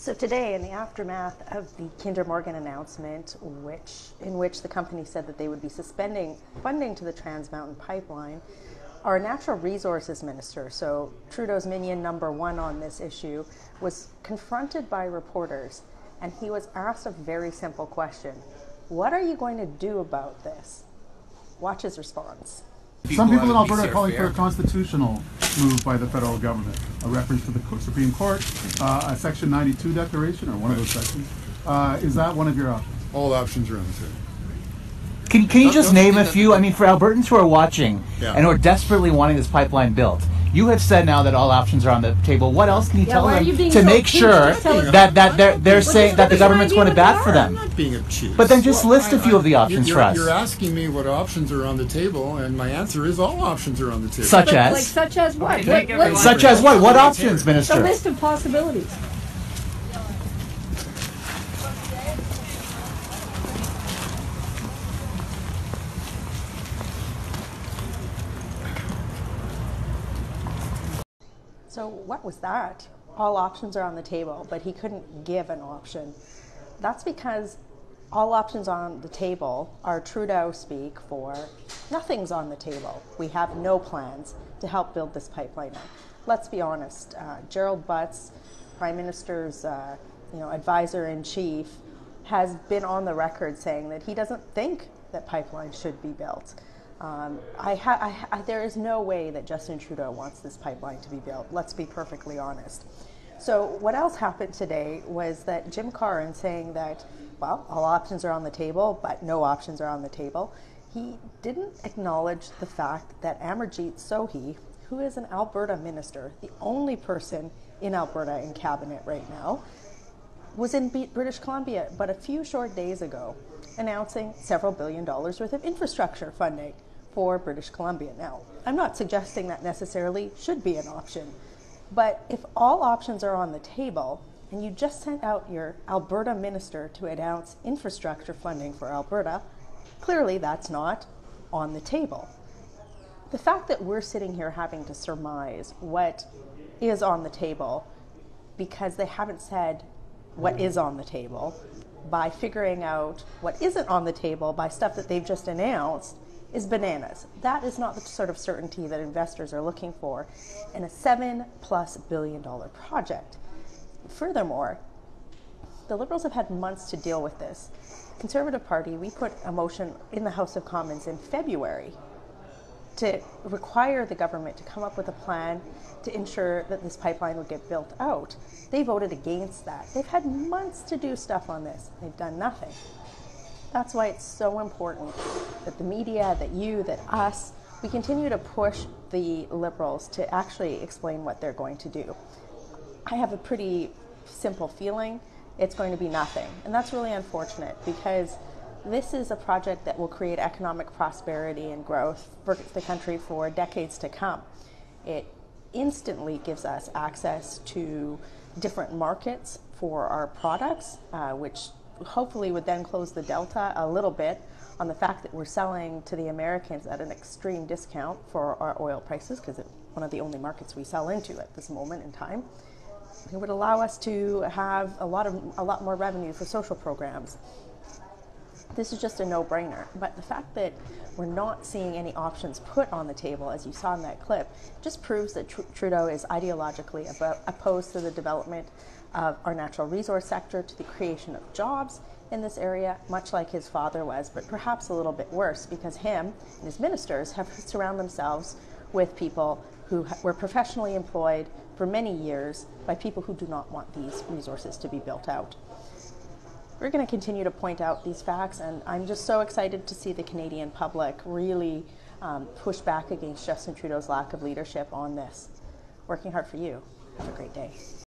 So today, in the aftermath of the Kinder Morgan announcement, in which the company said that they would be suspending funding to the Trans Mountain pipeline, our natural resources minister, so Trudeau's minion number one on this issue, was confronted by reporters, and he was asked a very simple question: what are you going to do about this? Watch his response. Some people in Alberta are calling for a constitutional move by the federal government, a reference to the Supreme Court, a Section 92 declaration, or one of those sections. Is that one of your options? All options are on the table. Can you just name a few? I mean, for Albertans who are watching and who are desperately wanting this pipeline built, you have said now that all options are on the table. What else can you tell them to make sure that they're saying that the government's going to bat for them? I'm not being obtuse. But then just list a few of the options for us. You're asking me what options are on the table, and my answer is all options are on the table. Such as? Like, such as what? Such as what? What options, Minister? A list of possibilities. So what was that? All options are on the table, but he couldn't give an option. That's because all options on the table are Trudeauspeak for nothing's on the table. We have no plans to help build this pipeline up. Let's be honest. Gerald Butts, Prime Minister's advisor-in-chief, has been on the record saying that he doesn't think that pipelines should be built. There is no way that Justin Trudeau wants this pipeline to be built. Let's be perfectly honest. So what else happened today was that Jim Carr, in saying that, well, all options are on the table, but no options are on the table, he didn't acknowledge the fact that Amarjeet Sohi, who is an Alberta minister, the only person in Alberta in cabinet right now, was in British Columbia but a few short days ago, announcing several $1 billion worth of infrastructure funding for British Columbia. Now, I'm not suggesting that necessarily should be an option, but if all options are on the table and you just sent out your Alberta minister to announce infrastructure funding for Alberta, clearly that's not on the table. The fact that we're sitting here having to surmise what is on the table because they haven't said what is on the table by figuring out what isn't on the table by stuff that they've just announced is bananas. That is not the sort of certainty that investors are looking for in a $7+ billion project. Furthermore, the Liberals have had months to deal with this. Conservative Party, we put a motion in the House of Commons in February to require the government to come up with a plan to ensure that this pipeline would get built out. They voted against that. They've had months to do stuff on this. They've done nothing. That's why it's so important that the media, that you, that us, we continue to push the Liberals to actually explain what they're going to do. I have a pretty simple feeling it's going to be nothing. And that's really unfortunate because this is a project that will create economic prosperity and growth for the country for decades to come. It instantly gives us access to different markets for our products, which hopefully would then close the delta a little bit on the fact that we're selling to the Americans at an extreme discount for our oil prices, because it's one of the only markets we sell into at this moment in time. It would allow us to have a lot more revenue for social programs. This is just a no-brainer. But the fact that we're not seeing any options put on the table, as you saw in that clip, just proves that Trudeau is ideologically opposed to the development of our natural resource sector, to the creation of jobs in this area, much like his father was, but perhaps a little bit worse, because him and his ministers have surrounded themselves with people who were professionally employed for many years by people who do not want these resources to be built out. We're going to continue to point out these facts, and I'm just so excited to see the Canadian public really push back against Justin Trudeau's lack of leadership on this. Working hard for you. Have a great day.